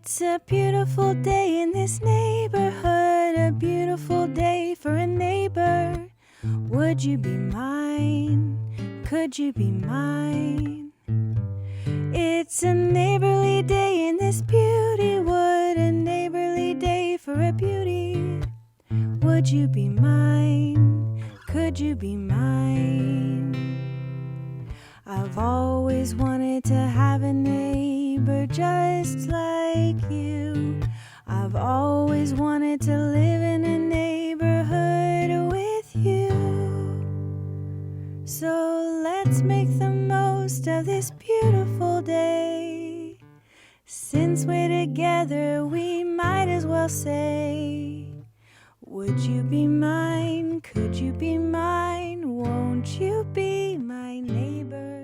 It's a beautiful day in this neighborhood, a beautiful day for a neighbor. Would you be mine? Could you be mine? It's a neighborly day in this beauty wood, a neighborly day for a beauty. Would you be mine? Could you be mine? I've always wanted to have a neighbor just like you. I've always wanted to live in a neighborhood with you. So let's make the most of this beautiful day. Since we're together, we might as well say, would you be mine? Could you be mine? Won't you be my neighbor?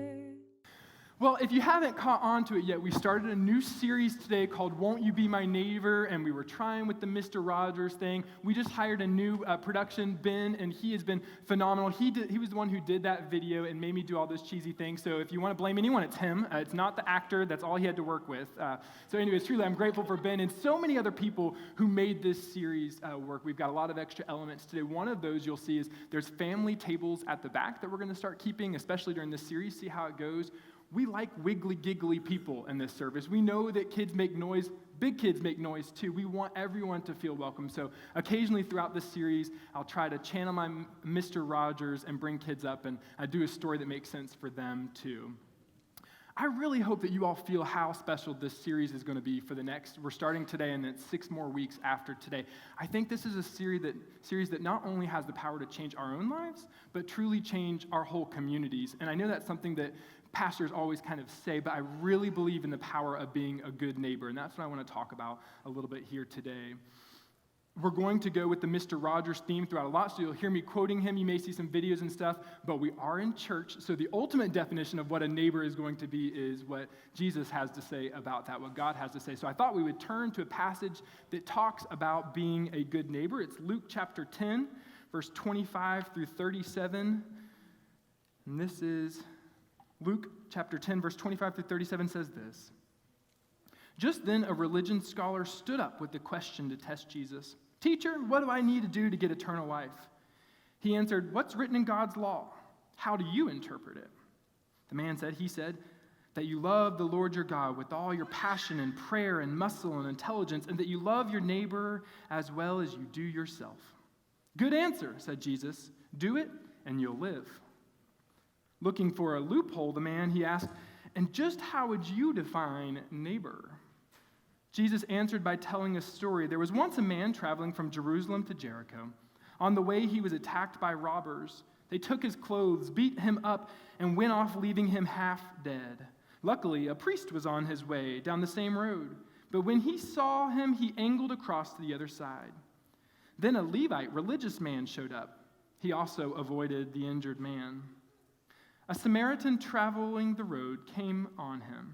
Well, if you haven't caught on to it yet, we started a new series today called Won't You Be My Neighbor, and we were trying with the Mr. Rogers thing. We just hired a new production, Ben, and he has been phenomenal. He was the one who did that video and made me do all those cheesy things, so if you want to blame anyone, it's him. It's not the actor. That's all he had to work with. So anyways, truly, I'm grateful for Ben and so many other people who made this series work. We've got a lot of extra elements today. One of those you'll see is there's family tables at the back that we're going to start keeping, especially during this series, see how it goes. We like wiggly, giggly people in this service. We know that kids make noise. Big kids make noise, too. We want everyone to feel welcome. So occasionally throughout this series, I'll try to channel my Mr. Rogers and bring kids up and do a story that makes sense for them, too. I really hope that you all feel how special this series is going to be for we're starting today and then 6 more weeks after today. I think this is a series that not only has the power to change our own lives, but truly change our whole communities. And I know that's something that pastors always kind of say, but I really believe in the power of being a good neighbor, and that's what I want to talk about a little bit here today. We're going to go with the Mr. Rogers theme throughout a lot, so you'll hear me quoting him. You may see some videos and stuff, but we are in church, so the ultimate definition of what a neighbor is going to be is what Jesus has to say about that, what God has to say. So I thought we would turn to a passage that talks about being a good neighbor. It's Luke chapter 10, verse 25 through 37, and this is Luke chapter 10, verse 25 through 37 says this. Just then a religion scholar stood up with the question to test Jesus. Teacher, what do I need to do to get eternal life? He answered, what's written in God's law? How do you interpret it? The man said, that you love the Lord your God with all your passion and prayer and muscle and intelligence, and that you love your neighbor as well as you do yourself. Good answer, said Jesus. Do it and you'll live. Looking for a loophole, the man, he asked, and just how would you define neighbor? Jesus answered by telling a story. There was once a man traveling from Jerusalem to Jericho. On the way, he was attacked by robbers. They took his clothes, beat him up, and went off, leaving him half dead. Luckily, a priest was on his way down the same road. But when he saw him, he angled across to the other side. Then a Levite, religious man, showed up. He also avoided the injured man. A Samaritan traveling the road came on him.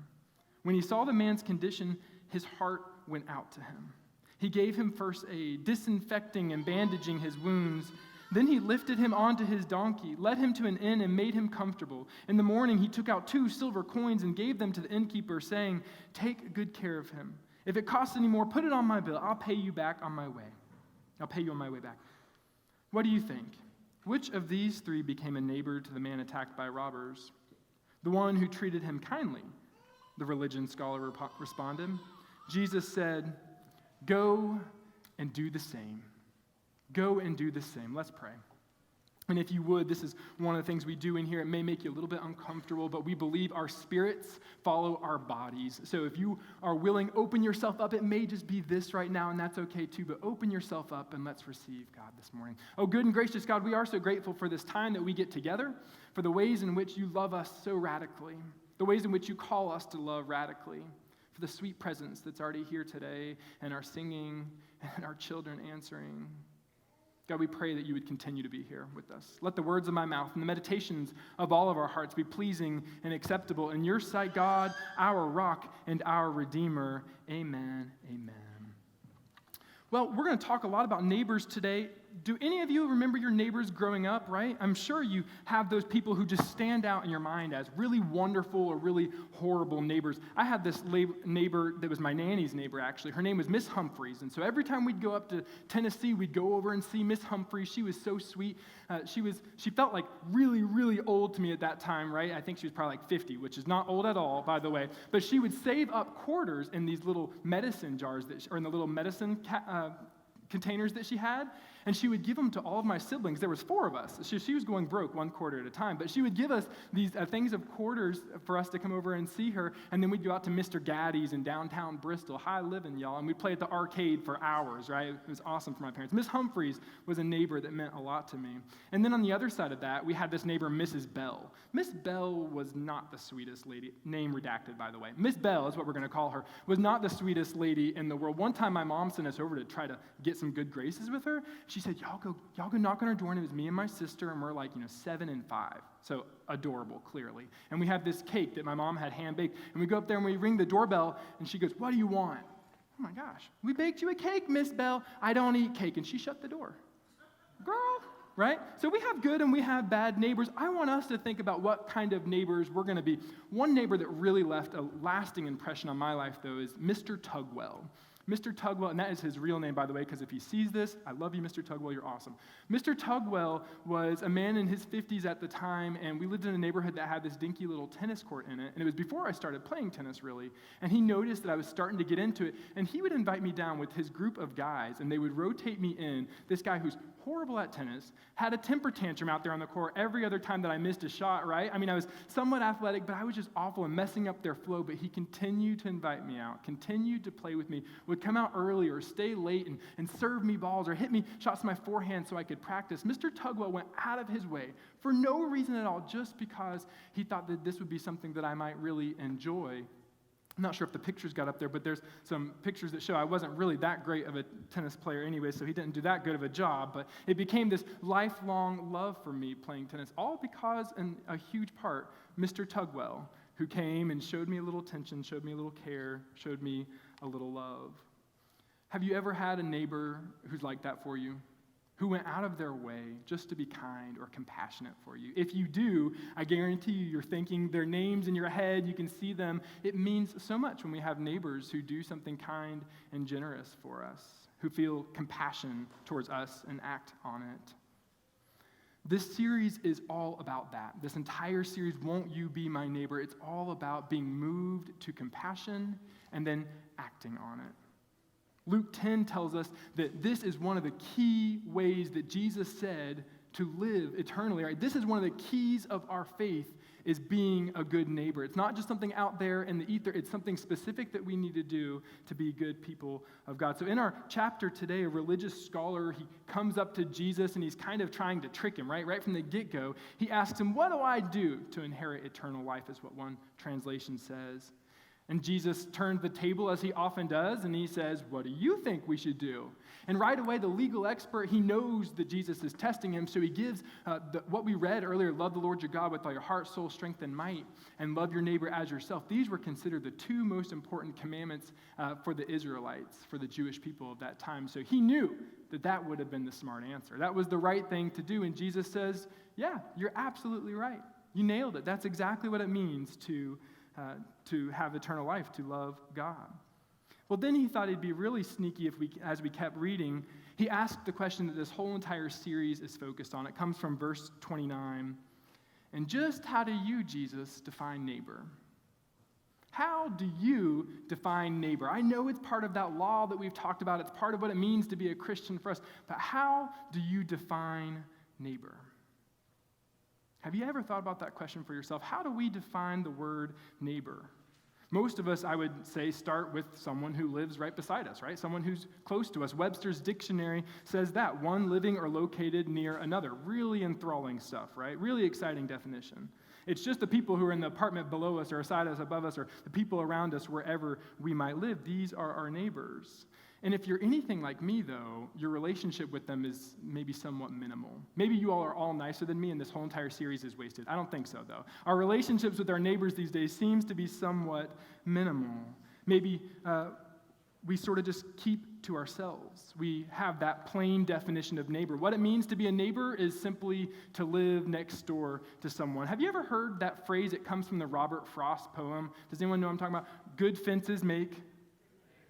When he saw the man's condition, his heart went out to him. He gave him first aid, disinfecting and bandaging his wounds. Then he lifted him onto his donkey, led him to an inn, and made him comfortable. In the morning, he took out 2 silver coins and gave them to the innkeeper, saying, take good care of him. If it costs any more, put it on my bill. I'll pay you on my way back. What do you think? Which of these 3 became a neighbor to the man attacked by robbers? The one who treated him kindly, the religion scholar responded. Jesus said, go and do the same. Go and do the same. Let's pray. And if you would, this is one of the things we do in here. It may make you a little bit uncomfortable, but we believe our spirits follow our bodies. So if you are willing, open yourself up. It may just be this right now, and that's okay too, but open yourself up and let's receive God this morning. Oh, good and gracious God, we are so grateful for this time that we get together, for the ways in which you love us so radically, the ways in which you call us to love radically, for the sweet presence that's already here today, and our singing, and our children answering. God, we pray that you would continue to be here with us. Let the words of my mouth and the meditations of all of our hearts be pleasing and acceptable in your sight, God, our rock and our Redeemer. Amen. Amen. Well, we're going to talk a lot about neighbors today. do any of you remember your neighbors growing up, right? I'm sure you have those people who just stand out in your mind as really wonderful or really horrible neighbors. I had this neighbor that was my nanny's neighbor, actually. Her name was Miss Humphreys, and so every time we'd go up to Tennessee, we'd go over and see Miss Humphreys. She was so sweet. She felt like really, really old to me at that time, right? I think she was probably like 50, which is not old at all, by the way. But she would save up quarters in these little medicine jars, or in the little medicine containers that she had, and she would give them to all of my siblings. There was 4 of us. She was going broke 1 quarter at a time, but she would give us these things of quarters for us to come over and see her, and then we'd go out to Mr. Gaddy's in downtown Bristol. High living, y'all, and we'd play at the arcade for hours, right? It was awesome for my parents. Miss Humphreys was a neighbor that meant a lot to me. And then on the other side of that, we had this neighbor, Mrs. Bell. Miss Bell was not the sweetest lady. Name redacted, by the way. Miss Bell is what we're going to call her, was not the sweetest lady in the world. One time my mom sent us over to try to get some good graces with her. She said, y'all go knock on her door, and it was me and my sister, and we're like, 7 and 5. So adorable, clearly. And we have this cake that my mom had hand-baked, and we go up there and we ring the doorbell, and she goes, what do you want? Oh my gosh, we baked you a cake, Miss Bell. I don't eat cake. And she shut the door. Girl, right? So we have good and we have bad neighbors. I want us to think about what kind of neighbors we're going to be. One neighbor that really left a lasting impression on my life, though, is Mr. Tugwell. Mr. Tugwell, and that is his real name, by the way, because if he sees this, I love you, Mr. Tugwell, you're awesome. Mr. Tugwell was a man in his 50s at the time, and we lived in a neighborhood that had this dinky little tennis court in it, and it was before I started playing tennis, really, and he noticed that I was starting to get into it, and he would invite me down with his group of guys, and they would rotate me in. This guy who's horrible at tennis, had a temper tantrum out there on the court every other time that I missed a shot, right? I mean, I was somewhat athletic, but I was just awful and messing up their flow, but he continued to invite me out, continued to play with me, would come out early or stay late and serve me balls or hit me shots in my forehand so I could practice. Mr. Tugwell went out of his way for no reason at all, just because he thought that this would be something that I might really enjoy. I'm not sure if the pictures got up there, but there's some pictures that show I wasn't really that great of a tennis player anyway, so he didn't do that good of a job, but it became this lifelong love for me playing tennis, all because, in a huge part, Mr. Tugwell, who came and showed me a little attention, showed me a little care, showed me a little love. Have you ever had a neighbor who's like that for you? Who went out of their way just to be kind or compassionate for you? If you do, I guarantee you're thinking their names in your head, you can see them. It means so much when we have neighbors who do something kind and generous for us, who feel compassion towards us and act on it. This series is all about that. This entire series, Won't You Be My Neighbor? It's all about being moved to compassion and then acting on it. Luke 10 tells us that this is one of the key ways that Jesus said to live eternally. Right? This is one of the keys of our faith, is being a good neighbor. It's not just something out there in the ether. It's something specific that we need to do to be good people of God. So in our chapter today, a religious scholar, he comes up to Jesus and he's kind of trying to trick him, right? Right from the get-go. He asks him, what do I do to inherit eternal life, is what one translation says. And Jesus turned the table, as he often does, and he says, what do you think we should do? And right away, the legal expert, he knows that Jesus is testing him, so he gives what we read earlier, love the Lord your God with all your heart, soul, strength, and might, and love your neighbor as yourself. These were considered the 2 most important commandments for the Israelites, for the Jewish people of that time. So he knew that that would have been the smart answer. That was the right thing to do, and Jesus says, yeah, you're absolutely right. You nailed it. That's exactly what it means to have eternal life, to love God. Well, then he thought he'd be really sneaky as we kept reading. He asked the question that this whole entire series is focused on. It comes from verse 29. And just how do you, Jesus, define neighbor? How do you define neighbor? I know it's part of that law that we've talked about. It's part of what it means to be a Christian for us. But how do you define neighbor? Have you ever thought about that question for yourself? How do we define the word neighbor? Most of us, I would say, start with someone who lives right beside us, right? Someone who's close to us. Webster's dictionary says that, one living or located near another. Really enthralling stuff, right? Really exciting definition. It's just the people who are in the apartment below us or beside us, above us, or the people around us, wherever we might live. These are our neighbors. And if you're anything like me, though, your relationship with them is maybe somewhat minimal. Maybe you all are all nicer than me, and this whole entire series is wasted. I don't think so, though. Our relationships with our neighbors these days seems to be somewhat minimal. Maybe we sort of just keep to ourselves. We have that plain definition of neighbor. What it means to be a neighbor is simply to live next door to someone. Have you ever heard that phrase? It comes from the Robert Frost poem. Does anyone know what I'm talking about? Good fences make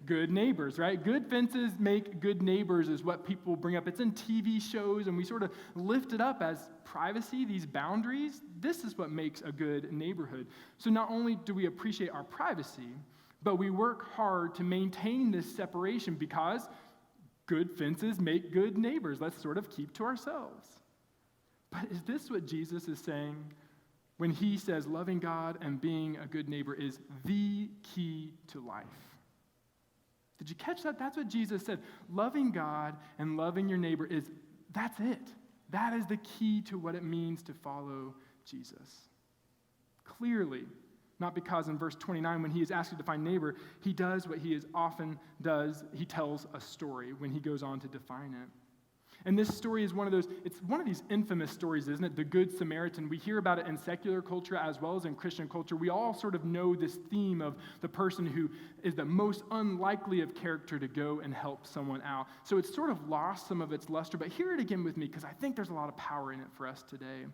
good neighbors, right? Good fences make good neighbors is what people bring up. It's in TV shows, and we sort of lift it up as privacy, these boundaries. This is what makes a good neighborhood. So not only do we appreciate our privacy, but we work hard to maintain this separation because good fences make good neighbors. Let's sort of keep to ourselves. But is this what Jesus is saying when he says loving God and being a good neighbor is the key to life? Did you catch that? That's what Jesus said. Loving God and loving your neighbor that's it. That is the key to what it means to follow Jesus. Clearly, not because in verse 29, when he is asked to define neighbor, he does what he often does. He tells a story when he goes on to define it. And this story is it's one of these infamous stories, isn't it? The Good Samaritan. We hear about it in secular culture as well as in Christian culture. We all sort of know this theme of the person who is the most unlikely of character to go and help someone out. So it's sort of lost some of its luster, but hear it again with me because I think there's a lot of power in it for us today.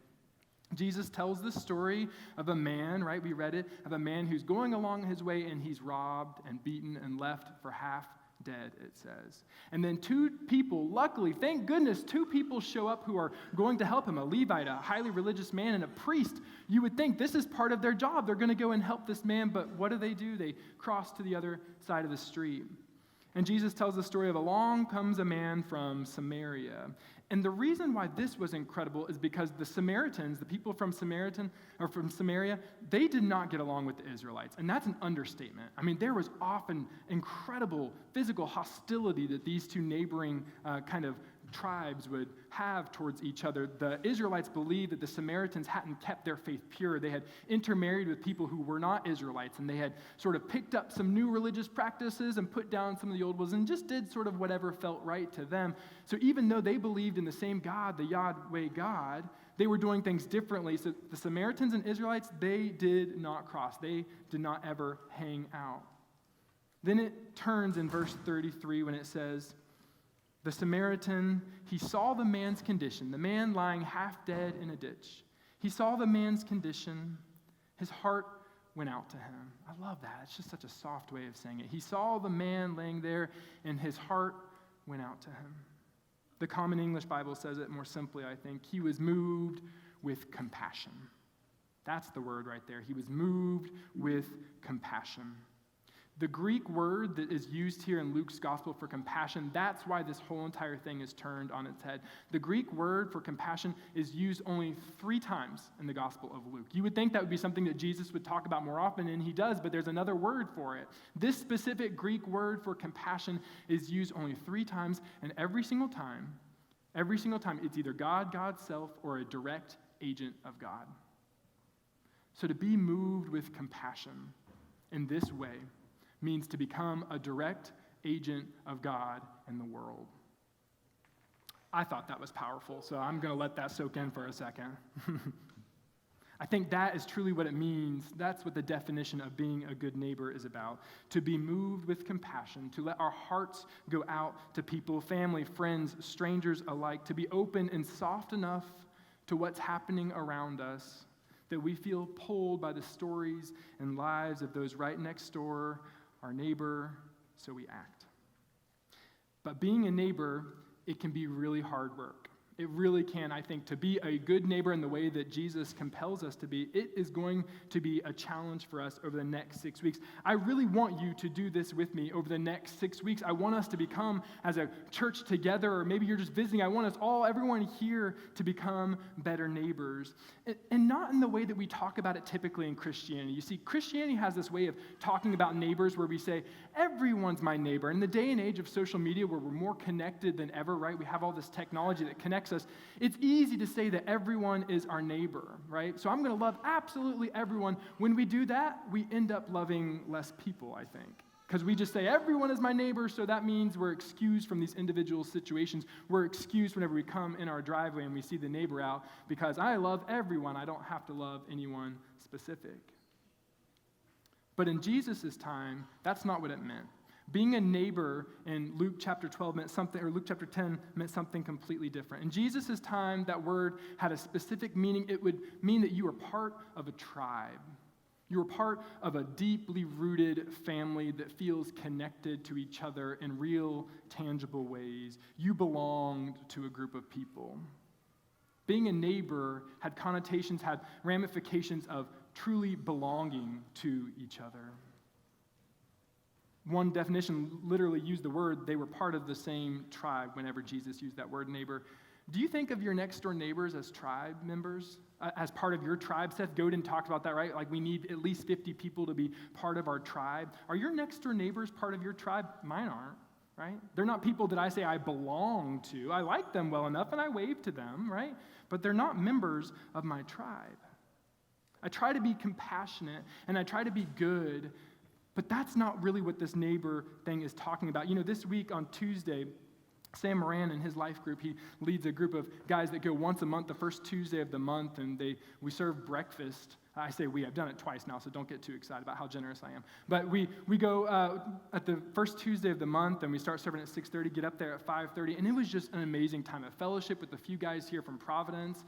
Jesus tells the story of a man, right? We read it, of a man who's going along his way and he's robbed and beaten and left for half dead, it says. And then two people, luckily, thank goodness, two people show up who are going to help him, a Levite, a highly religious man, and a priest. You would think this is part of their job. They're going to go and help this man, but what do? They cross to the other side of the street. And Jesus tells the story of along comes a man from Samaria. And the reason why this was incredible is because the Samaritans, the people from Samaria, they did not get along with the Israelites. And that's an understatement. I mean, there was often incredible physical hostility that these two neighboring kind of tribes would have towards each other. The Israelites believed that the Samaritans hadn't kept their faith pure. They had intermarried with people who were not Israelites, and they had sort of picked up some new religious practices and put down some of the old ones and just did sort of whatever felt right to them. So even though they believed in the same God, the Yahweh God, they were doing things differently. So the Samaritans and Israelites, they did not cross. They did not ever hang out. Then it turns in verse 33 when it says, the Samaritan, he saw the man's condition, the man lying half dead in a ditch. He saw the man's condition. His heart went out to him. I love that. It's just such a soft way of saying it. He saw the man laying there, and his heart went out to him. The Common English Bible says it more simply, I think. He was moved with compassion. That's the word right there. He was moved with compassion. The Greek word that is used here in Luke's gospel for compassion, that's why this whole entire thing is turned on its head. The Greek word for compassion is used only 3 times in the gospel of Luke. You would think that would be something that Jesus would talk about more often, and he does, but there's another word for it. This specific Greek word for compassion is used only 3 times, and every single time, it's either God, God's self, or a direct agent of God. So to be moved with compassion in this way means to become a direct agent of God in the world. I thought that was powerful, so I'm going to let that soak in for a second. I think that is truly what it means. That's what the definition of being a good neighbor is about. To be moved with compassion, to let our hearts go out to people, family, friends, strangers alike, to be open and soft enough to what's happening around us, that we feel pulled by the stories and lives of those right next door, our neighbor, so we act. But being a neighbor, it can be really hard work. It really can, I think, to be a good neighbor in the way that Jesus compels us to be. It is going to be a challenge for us over the next 6 weeks. I really want you to do this with me over the next 6 weeks. I want us to become, as a church together, or maybe you're just visiting, I want us all, everyone here, to become better neighbors. And not in the way that we talk about it typically in Christianity. You see, Christianity has this way of talking about neighbors where we say, everyone's my neighbor. In the day and age of social media where we're more connected than ever, right? We have all this technology that connects us. It's easy to say that everyone is our neighbor, right? So I'm going to love absolutely everyone. When we do that, we end up loving less people, I think. Because we just say, everyone is my neighbor, so that means we're excused from these individual situations. We're excused whenever we come in our driveway and we see the neighbor out, because I love everyone. I don't have to love anyone specific. But in Jesus' time, that's not what it meant. Being a neighbor in Luke chapter 12 meant something, or Luke chapter 10 meant something completely different. In Jesus' time, that word had a specific meaning. It would mean that you were part of a tribe. You were part of a deeply rooted family that feels connected to each other in real, tangible ways. You belonged to a group of people. Being a neighbor had connotations, had ramifications of truly belonging to each other. One definition literally used the word, they were part of the same tribe whenever Jesus used that word neighbor. Do you think of your next door neighbors as tribe members, as part of your tribe? Seth Godin talked about that, right? Like we need at least 50 people to be part of our tribe. Are your next door neighbors part of your tribe? Mine aren't, right? They're not people that I say I belong to. I like them well enough and I wave to them, right? But they're not members of my tribe. I try to be compassionate and I try to be good, but that's not really what this neighbor thing is talking about. You know, this week on Tuesday, Sam Moran and his life group, he leads a group of guys that go once a month, the first Tuesday of the month, and we serve breakfast. I say we, I've done it twice now, so don't get too excited about how generous I am. But we go at the first Tuesday of the month, and we start serving at 6:30, get up there at 5:30, and it was just an amazing time of fellowship with a few guys here from Providence.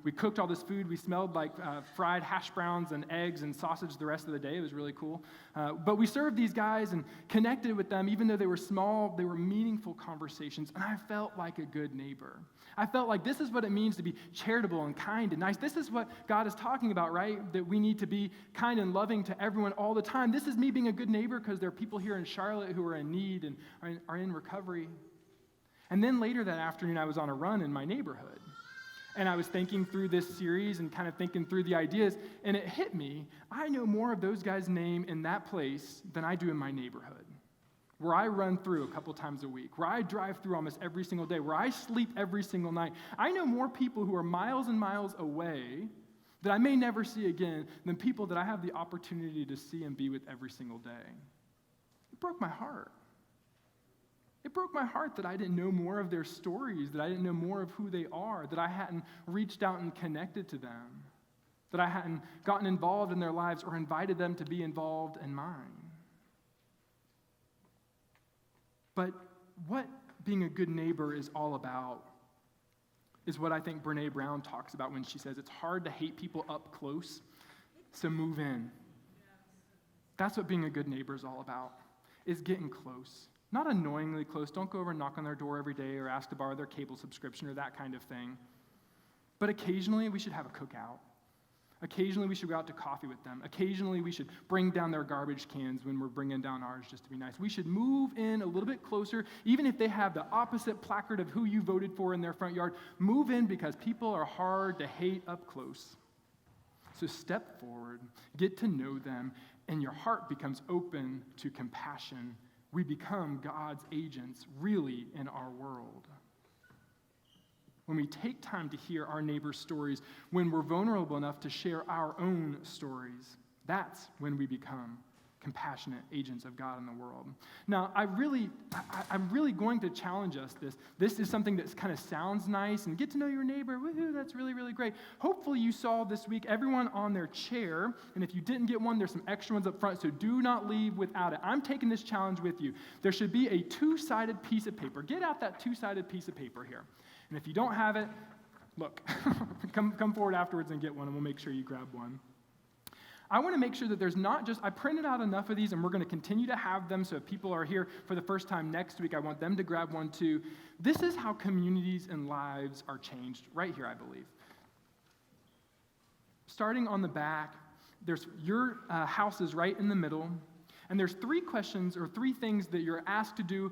We cooked all this food. We smelled like fried hash browns and eggs and sausage the rest of the day. It was really cool. But we served these guys and connected with them. Even though they were small, they were meaningful conversations, and I felt like a good neighbor. I felt like this is what it means to be charitable and kind and nice. This is what God is talking about, right? That we need to be kind and loving to everyone all the time. This is me being a good neighbor because there are people here in Charlotte who are in need and are in recovery. And then later that afternoon, I was on a run in my neighborhood. And I was thinking through this series and kind of thinking through the ideas, and it hit me. I know more of those guys' name in that place than I do in my neighborhood, where I run through a couple times a week, where I drive through almost every single day, where I sleep every single night. I know more people who are miles and miles away that I may never see again than people that I have the opportunity to see and be with every single day. It broke my heart. It broke my heart that I didn't know more of their stories, that I didn't know more of who they are, that I hadn't reached out and connected to them, that I hadn't gotten involved in their lives or invited them to be involved in mine. But what being a good neighbor is all about is what I think Brene Brown talks about when she says it's hard to hate people up close, so move in. That's what being a good neighbor is all about, is getting close. Not annoyingly close. Don't go over and knock on their door every day or ask to borrow their cable subscription or that kind of thing. But occasionally we should have a cookout. Occasionally we should go out to coffee with them. Occasionally we should bring down their garbage cans when we're bringing down ours just to be nice. We should move in a little bit closer, even if they have the opposite placard of who you voted for in their front yard. Move in because people are hard to hate up close. So step forward, get to know them, and your heart becomes open to compassion. We become God's agents, really, in our world. When we take time to hear our neighbors' stories, when we're vulnerable enough to share our own stories, that's when we become compassionate agents of God in the world. Now, I'm really going to challenge us this. This is something that kind of sounds nice, and get to know your neighbor, woohoo, that's really, really great. Hopefully you saw this week everyone on their chair, and if you didn't get one, there's some extra ones up front, so do not leave without it. I'm taking this challenge with you. There should be a two-sided piece of paper. Get out that two-sided piece of paper here. And if you don't have it, look, come forward afterwards and get one, and we'll make sure you grab one. I want to make sure that there's not just, I printed out enough of these, and we're going to continue to have them, so if people are here for the first time next week, I want them to grab one too. This is how communities and lives are changed, right here, I believe. Starting on the back, there's your house is right in the middle, and there's three questions or three things that you're asked to do.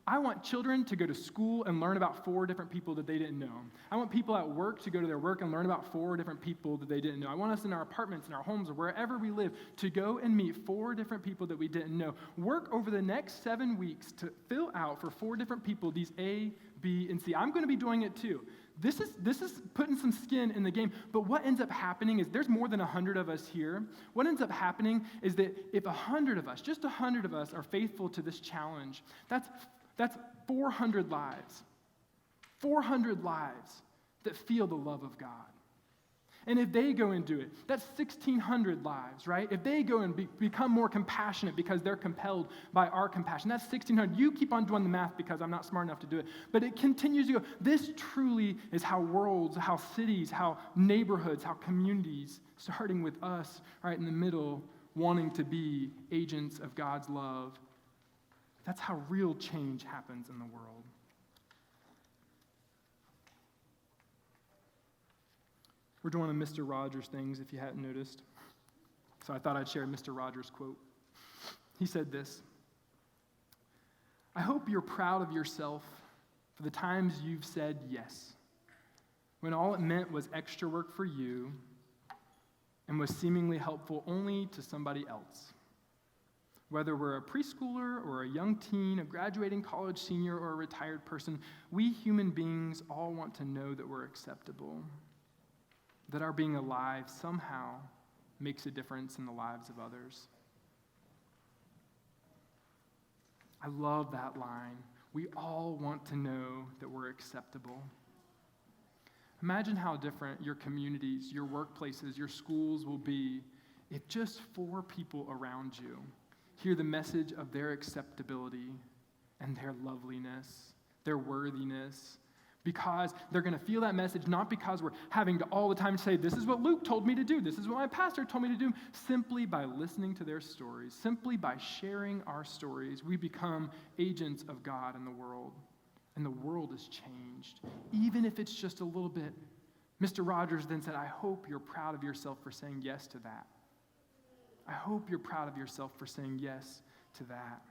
I want children to go to school and learn about 4 different people that they didn't know. I want people at work to go to their work and learn about 4 different people that they didn't know. I want us in our apartments, in our homes, or wherever we live to go and meet 4 different people that we didn't know. Work over the next 7 weeks to fill out for 4 different people these A, B, and C. I'm going to be doing it too. This is putting some skin in the game, but what ends up happening is there's more than 100 of us here. What ends up happening is that if 100 of us, just 100 of us, are faithful to this challenge, that's 400 lives. 400 lives that feel the love of God. And if they go and do it, that's 1,600 lives, right? If they go and become more compassionate because they're compelled by our compassion, that's 1,600. You keep on doing the math because I'm not smart enough to do it. But it continues to go. This truly is how worlds, how cities, how neighborhoods, how communities, starting with us right in the middle, wanting to be agents of God's love. That's how real change happens in the world. We're doing the Mr. Rogers things, if you hadn't noticed. So I thought I'd share a Mr. Rogers quote. He said this: "I hope you're proud of yourself for the times you've said yes, when all it meant was extra work for you and was seemingly helpful only to somebody else. Whether we're a preschooler or a young teen, a graduating college senior, or a retired person, we human beings all want to know that we're acceptable, that our being alive somehow makes a difference in the lives of others." I love that line. We all want to know that we're acceptable. Imagine how different your communities, your workplaces, your schools will be if just 4 people around you hear the message of their acceptability and their loveliness, their worthiness, because they're going to feel that message, not because we're having to all the time say, this is what Luke told me to do, this is what my pastor told me to do. Simply by listening to their stories, simply by sharing our stories, we become agents of God in the world. And the world is changed, even if it's just a little bit. Mr. Rogers then said, I hope you're proud of yourself for saying yes to that. I hope you're proud of yourself for saying yes to that.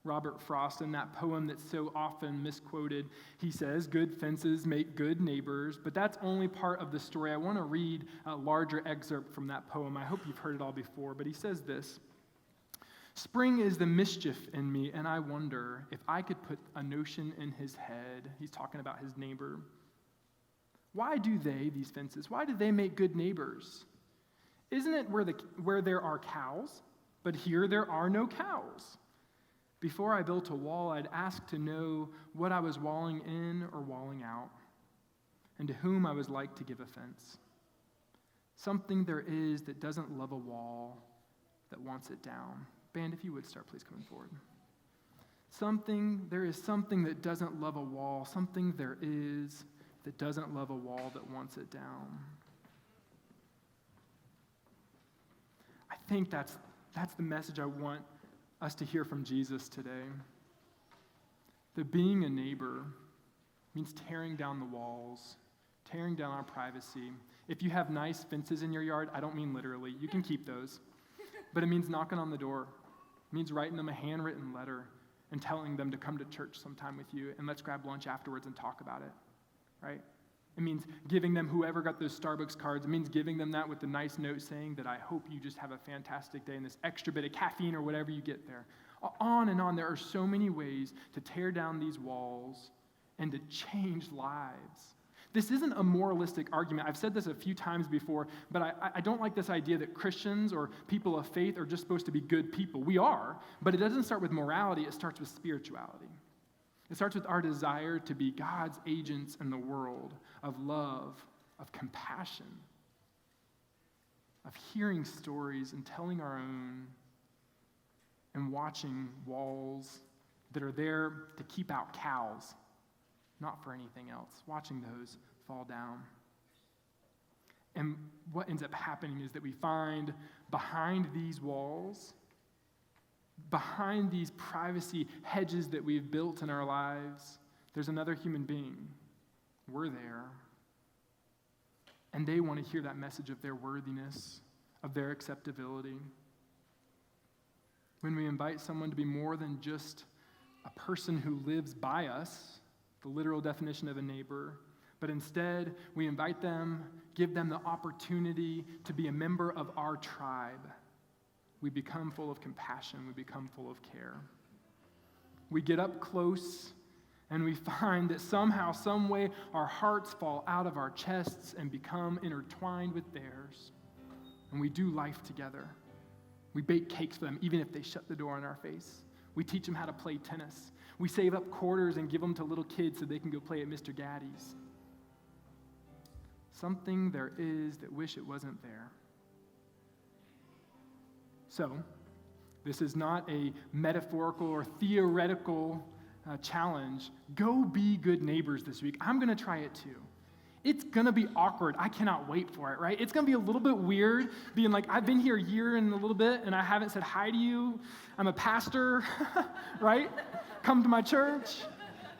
Robert Frost, in that poem that's so often misquoted, he says, good fences make good neighbors, but that's only part of the story. I want to read a larger excerpt from that poem. I hope you've heard it all before, but he says this: "Spring is the mischief in me, and I wonder if I could put a notion in his head." He's talking about his neighbor. "Why do they, these fences, why do they make good neighbors? Isn't it where there are cows? But here there are no cows. Before I built a wall, I'd ask to know what I was walling in or walling out, and to whom I was like to give offense. Something there is that doesn't love a wall, that wants it down." Band, if you would start, please, coming forward. There is something that doesn't love a wall, something there is that doesn't love a wall, that wants it down. I think that's the message I want us to hear from Jesus today. That being a neighbor means tearing down the walls, tearing down our privacy. If you have nice fences in your yard, I don't mean literally, you can keep those, but it means knocking on the door. It means writing them a handwritten letter and telling them to come to church sometime with you, and let's grab lunch afterwards and talk about it, right? It means giving them, whoever got those Starbucks cards, it means giving them that with a nice note saying that I hope you just have a fantastic day and this extra bit of caffeine or whatever you get there. On and on, there are so many ways to tear down these walls and to change lives. This isn't a moralistic argument. I've said this a few times before, but I don't like this idea that Christians or people of faith are just supposed to be good people. We are, but it doesn't start with morality, it starts with spirituality. It starts with our desire to be God's agents in the world of love, of compassion, of hearing stories and telling our own, and watching walls that are there to keep out cows, not for anything else, watching those fall down. And what ends up happening is that we find behind these walls, behind these privacy hedges that we've built in our lives, there's another human being. We're there. And they want to hear that message of their worthiness, of their acceptability. When we invite someone to be more than just a person who lives by us, the literal definition of a neighbor, but instead we invite them, give them the opportunity to be a member of our tribe, we become full of compassion, we become full of care. We get up close and we find that somehow, some way, our hearts fall out of our chests and become intertwined with theirs. And we do life together. We bake cakes for them, even if they shut the door in our face. We teach them how to play tennis. We save up quarters and give them to little kids so they can go play at Mr. Gaddy's. something there is that wish it wasn't there. So, this is not a metaphorical or theoretical challenge. Go be good neighbors this week. I'm going to try it too. It's going to be awkward. I cannot wait for it, right? It's going to be a little bit weird being like, I've been here a year and a little bit, and I haven't said hi to you. I'm a pastor, right? Come to my church.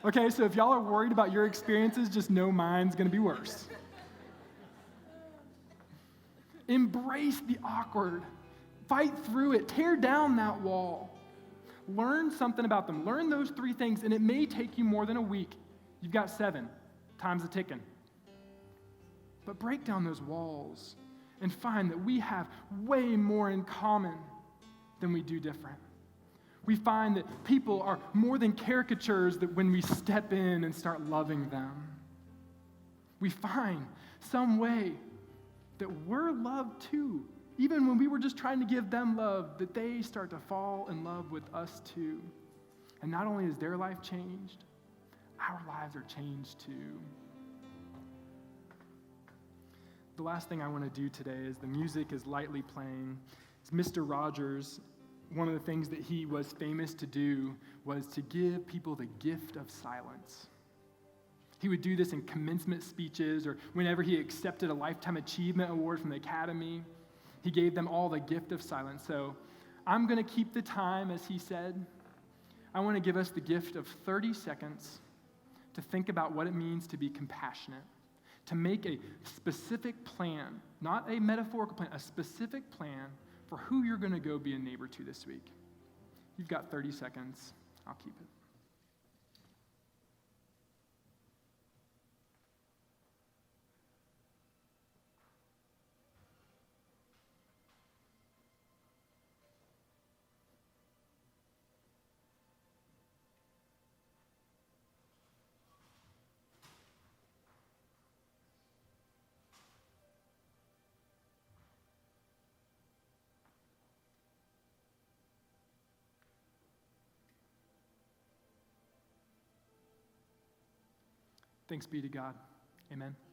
Okay, so if y'all are worried about your experiences, just know mine's going to be worse. Embrace the awkward. Fight through it. Tear down that wall. Learn something about them. Learn those 3 things, and it may take you more than a week. You've got 7. Time's a ticking. But break down those walls and find that we have way more in common than we do different. We find that people are more than caricatures that when we step in and start loving them. We find some way that we're loved too. Even when we were just trying to give them love, that they start to fall in love with us too. And not only is their life changed, our lives are changed too. The last thing I want to do today is the music is lightly playing. It's Mr. Rogers. One of the things that he was famous to do was to give people the gift of silence. He would do this in commencement speeches or whenever he accepted a Lifetime Achievement Award from the Academy. He gave them all the gift of silence. So I'm going to keep the time, as he said. I want to give us the gift of 30 seconds to think about what it means to be compassionate, to make a specific plan, not a metaphorical plan, a specific plan for who you're going to go be a neighbor to this week. You've got 30 seconds. I'll keep it. Thanks be to God. Amen.